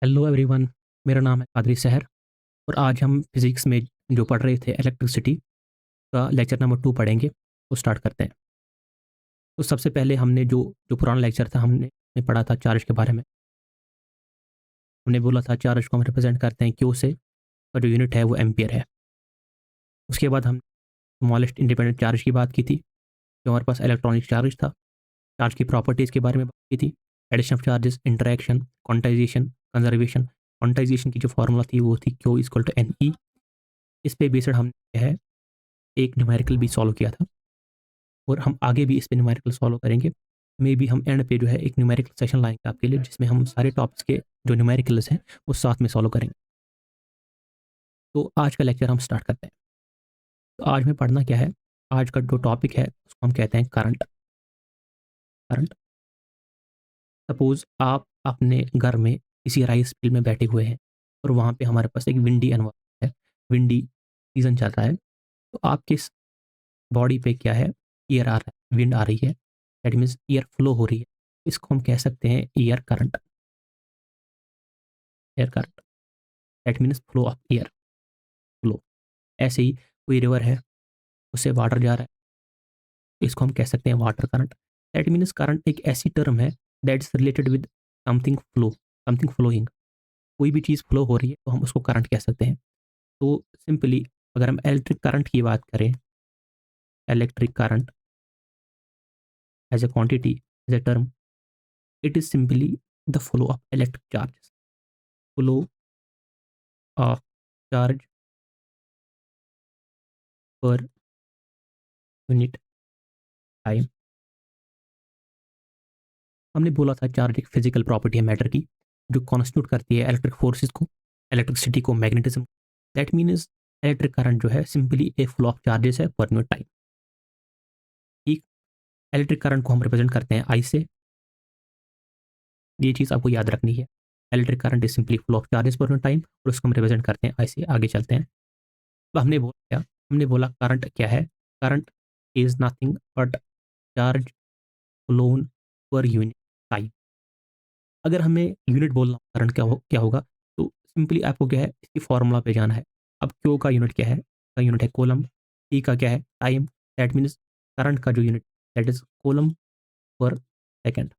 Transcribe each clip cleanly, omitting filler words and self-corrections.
Hello everyone. मेरा नाम है कादरी सहर और आज हम फिज़िक्स में जो पढ़ रहे थे इलेक्ट्रिसिटी का लेक्चर नंबर 2 पढ़ेंगे। तो स्टार्ट करते हैं। तो सबसे पहले हमने जो जो पुराना लेक्चर था हमने पढ़ा था चार्ज के बारे में। हमने बोला था चार्ज को हम रिप्रेज़ेंट करते हैं क्यू से और जो यूनिट है वो एम्पीयर है। उसके बाद हम स्मॉलेस्ट इंडिपेंडेंट चार्ज की बात की थी, जो हमारे पास इलेक्ट्रॉनिक चार्ज था। चार्ज की प्रॉपर्टीज़ के बारे में बात की थी। Addition of charges, interaction, quantization, conservation. Quantization की जो फॉर्मूला थी वो थी Q इक्वल टू NE। इस पे बेस्ड हमने क्या है एक न्यूमेरिकल भी सॉल्व किया था और हम आगे भी इस पे न्यूमेरिकल सॉल्व करेंगे। मे बी हम एंड पे जो है एक न्यूमेरिकल सेशन लाएंगे आपके लिए, जिसमें हम सारे टॉपिक्स के जो न्यूमेरिकल्स हैं वो साथ में सॉल्व करेंगे। तो आज का लेक्चर हम स्टार्ट करते हैं। तो आज में पढ़ना क्या है, आज का जो टॉपिक है उसको हम कहते हैं करंट। करंट। सपोज आप अपने घर में किसी राइस फील्ड में बैठे हुए हैं और वहाँ पे हमारे पास एक विंडी एनवायरनमेंट है, विंडी सीजन चल रहा है। तो आपके बॉडी पे क्या है, एयर आ रहा है, विंड आ रही है, दैट मीन्स एयर फ्लो हो रही है। इसको हम कह सकते हैं air current. Air current that means flow of air, flow. ऐसे ही कोई रिवर है, उससे वाटर जा रहा है, इसको हम कह सकते हैं water current. That means current एक ऐसी टर्म है that is related with something flow, something flowing. कोई भी चीज़ फ्लो हो रही है तो हम उसको करंट कह सकते हैं। तो सिंपली अगर हम इलेक्ट्रिक करंट की बात करें, electric current as a quantity, as a term, it is simply the flow of electric charges, flow of charge per unit time. हमने बोला था चार्ज एक फिजिकल प्रॉपर्टी है मैटर की, जो कॉन्स्टिट्यूट करती है इलेक्ट्रिक फोर्सेस को, इलेक्ट्रिसिटी को, magnetism. That means electric current जो है simply A flow of charges है पर यूनिट टाइम। ठीक। इलेक्ट्रिक करंट को हम रिप्रेजेंट करते हैं आई से। ये चीज़ आपको याद रखनी है। Electric current is simply flow of charges per unit time और उसको हम रिप्रेजेंट करते हैं आई से। आगे चलते हैं। अब हमने बोला करंट क्या है। Current is nothing but charge phloem per unit time. अगर हमें यूनिट बोलना करंट क्या होगा, तो सिंपली आपको क्या है इसकी फॉर्मूला पे जाना है। अब क्यू का यूनिट क्या है, का यूनिट है कोलम। टी का क्या है, टाइम। दैट मीन्स करंट का जो यूनिट दैट इज कोलम पर सेकंड।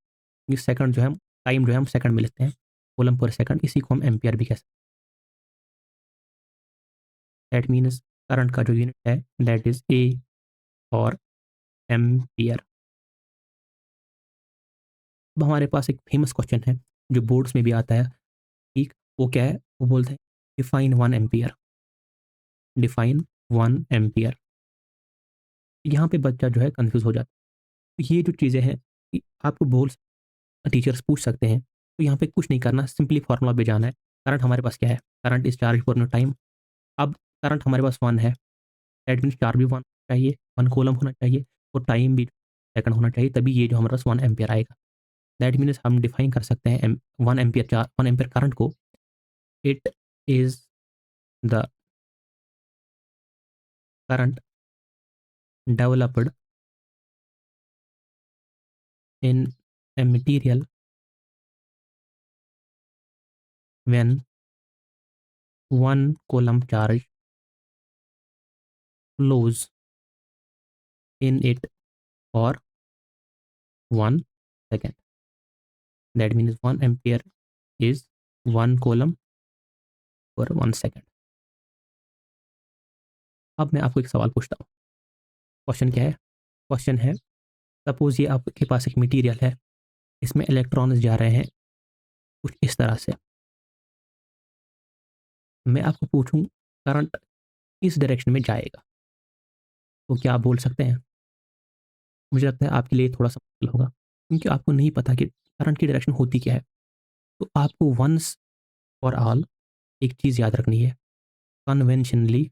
ये सेकंड जो है, टाइम जो है हम सेकंड में लिखते हैं, कोलम पर सेकंड। इसी को हम एम्पियर भी कह सकते हैं। दैट मीन्स करंट का जो यूनिट है दैट इज ए और एम्पियर। अब हमारे पास एक फेमस क्वेश्चन है जो बोर्ड्स में भी आता है। ठीक। वो क्या है, वो बोलते हैं डिफाइन 1 एम्पियर। Define 1 ampere. यहाँ पे बच्चा जो है कंफ्यूज हो जाता है। तो ये जो चीज़ें हैं कि आपको बोल टीचर्स पूछ सकते हैं, तो यहाँ पे कुछ नहीं करना, सिंपली फार्मूला पे जाना है। करंट हमारे पास क्या है, current is charge per time. अब करंट हमारे पास 1 है, दैट मीन्स चार्ज भी 1 चाहिए, 1 कोलम होना चाहिए और टाइम भी सेकंड होना चाहिए, तभी ये जो हमारे पास 1 एम्पियर आएगा। दैट मीन्स हम डिफाइन कर सकते हैं 1 एम्पियर, 1 एम्पियर करंट को। It is the current developed in a material when 1 coulomb charge flows in it for 1 second. That means 1 ampere is 1 coulomb for 1 second. अब मैं आपको एक सवाल पूछता हूँ। क्वेश्चन क्या है, क्वेश्चन है सपोज ये आपके पास एक मटेरियल है, इसमें इलेक्ट्रॉन्स जा रहे हैं कुछ इस तरह से। मैं आपको पूछूं करंट इस डायरेक्शन में जाएगा, तो क्या आप बोल सकते हैं? मुझे लगता है आपके लिए थोड़ा सा मुश्किल होगा, क्योंकि आपको नहीं पता कि करंट की डायरेक्शन होती क्या है। तो आपको वंस फॉर ऑल एक चीज़ याद रखनी है। कन्वेंशनली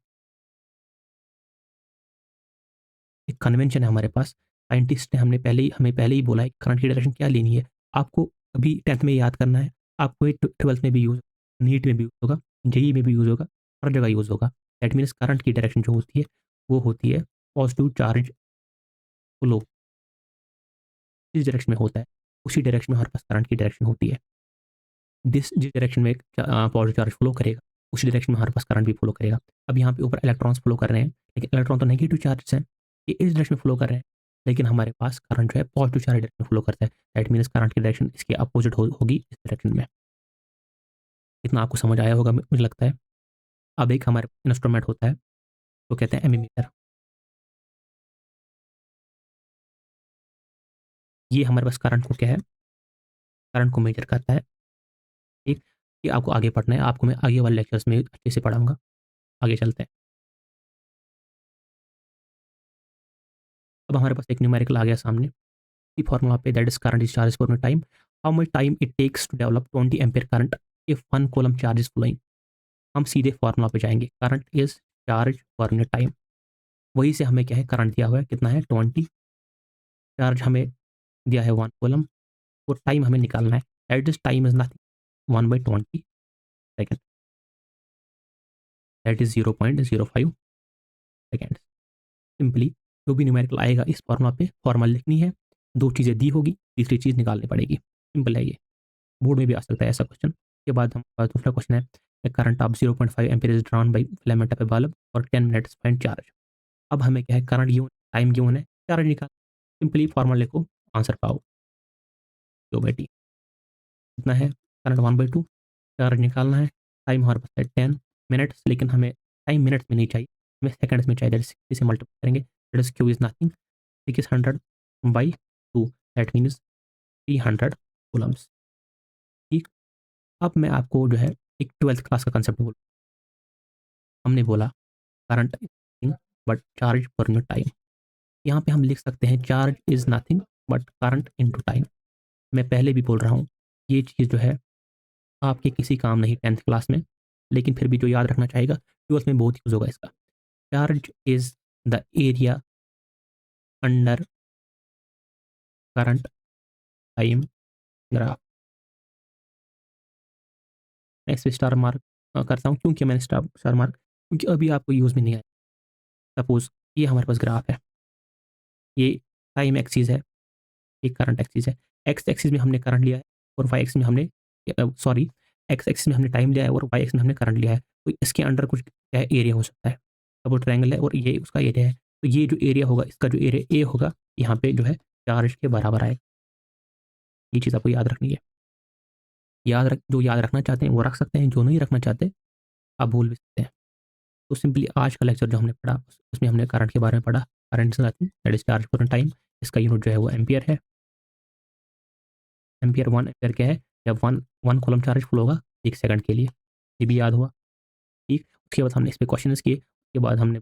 एक कन्वेंशन है हमारे पास, साइंटिस्ट ने हमें पहले ही बोला है करंट की डायरेक्शन क्या लेनी है। आपको अभी 10th में याद करना है, आपको ये 12th में भी यूज़, नीट में भी यूज़ होगा, जेईई में भी यूज़ होगा, हर जगह यूज़ होगा। दैट मीन्स करंट की डायरेक्शन जो होती है वो होती है पॉजिटिव चार्ज फ्लो। जिस डायरेक्शन में होता है उसी डायरेक्शन में हमारे पास करंट की डायरेक्शन होती है। जिस डायरेक्शन में पॉजिटिव चार्ज फ्लो करेगा उसी डायरेक्शन में हमारे पास करंट भी फ्लो करेगा। अब यहाँ पे ऊपर इलेक्ट्रॉन्स फ्लो कर रहे हैं, लेकिन इलेक्ट्रॉन तो नेगेटिव चार्ज हैं, ये इस डायरेक्शन में फ्लो कर रहे हैं, लेकिन हमारे पास करंट जो है पॉजिटिव चार्ज डायरेक्शन में फ्लो करता है। दैट मीन्स करंट की डायरेक्शन इसके अपोजिट होगी इस डायरेक्शन में। इतना आपको समझ आया होगा मुझे लगता है। अब एक हमारे इंस्ट्रूमेंट होता है तो कहते हैं एमीमीटर। ये हमारे पास करंट को क्या है, करंट को मेजर करता है। ठीक, ये आपको आगे पढ़ना है, आपको मैं आगे वाले लेक्चर्स में अच्छे से पढ़ाऊंगा। आगे चलते हैं। अब हमारे पास एक न्यूमेरिकल आ गया सामने। की फॉर्मूला पे that is current is charge per time, how much time it takes to develop 20 ampere current if 1 coulomb charge is flowing. हम सीधे फॉर्मूला पे जाएंगे, current is charge per time. वही से हमें क्या है, करंट दिया हुआ है कितना है 20, चार्ज हमें दिया है 1 कूलम, वो टाइम हमें निकालना है। That is time is nothing 1/20 second, that is 0.05 second. Simply जो भी न्यूमेरिकल आएगा इस फॉर्मूला पे फॉर्मूला लिखनी है, दो चीज़ें दी होगी, तीसरी चीज़ निकालनी पड़ेगी। सिंपल है ये, बोर्ड में भी आ सकता है ऐसा क्वेश्चन। के बाद हम दूसरा क्वेश्चन है, current of 0.5 ampere is drawn by filament of A bulb और 10 मिनट्स फाइंड चार्ज। अब हमें क्या है, करंट गिवन, टाइम गिवन है, चार्ज निकाल। सिंपली फॉर्मूला लिखो, आंसर पाओ। जो बेटी कितना है, करंट 1/2, चार्ज निकालना है, टाइम हमारे पास है 10 मिनट्स, लेकिन हमें टाइम मिनट्स में नहीं चाहिए, हमें सेकंड्स में चाहिए। दैट इज 60 से मल्टीप्लाई करेंगे, that is Q is nothing 600/2, that means 300 Coulomb's. ठीक, अब मैं आपको जो है एक 12th क्लास का कंसेप्ट बोल, हमने बोला current is nothing but charge per unit time. यहाँ पे हम लिख सकते हैं charge is nothing but current into time. मैं पहले भी बोल रहा हूँ, ये चीज़ जो है आपके किसी काम नहीं 10th क्लास में, लेकिन फिर भी जो याद रखना चाहेगा 12th में बहुत यूज होगा इसका। Charge is the area under current time graph. मैं इस पे स्टार मार्क करता हूँ, क्योंकि मैंने स्टार मार्क, क्योंकि अभी आपको यूज़ में नहीं आया। सपोज ये हमारे पास ग्राफ है, ये टाइम एक्सिस है, एक करंट एक्सिस है। एक्स एक्सिस में हमने करंट लिया है और वाई एक्सिस में हमने, सॉरी, एक्स एक्सिस में हमने टाइम लिया है और वाई एक्सिस में हमने करंट लिया है। तो इसके अंडर कुछ क्या है, एरिया हो सकता है। अब वो ट्रायंगल है और ये उसका एरिया है, तो ये जो एरिया होगा, इसका जो एरिया ए होगा, यहाँ पे जो है चार्ज के बराबर आएगा। ये चीज़ आपको याद रखनी है। जो याद रखना चाहते हैं वो रख सकते हैं, जो नहीं रखना चाहते आप भूल भी सकते हैं। तो सिंपली आज का लेक्चर जो हमने पढ़ा उसमें हमने करंट के बारे में पढ़ा। Current is nothing that is charge per time. इसका यूनिट जो है वो एम्पियर है। एम्पियर 1 एम्पियर क्या है, जब 1 कूलम चार्ज फुल होगा 1 सेकंड के लिए। ये भी याद हुआ। ठीक, उसके बाद हमने इस पे क्वेश्चंस किए, उसके बाद हमने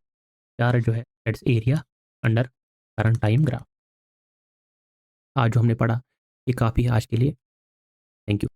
चार्ज जो है that's area under current time graph. आज जो हमने पढ़ा ये काफ़ी है आज के लिए। Thank you.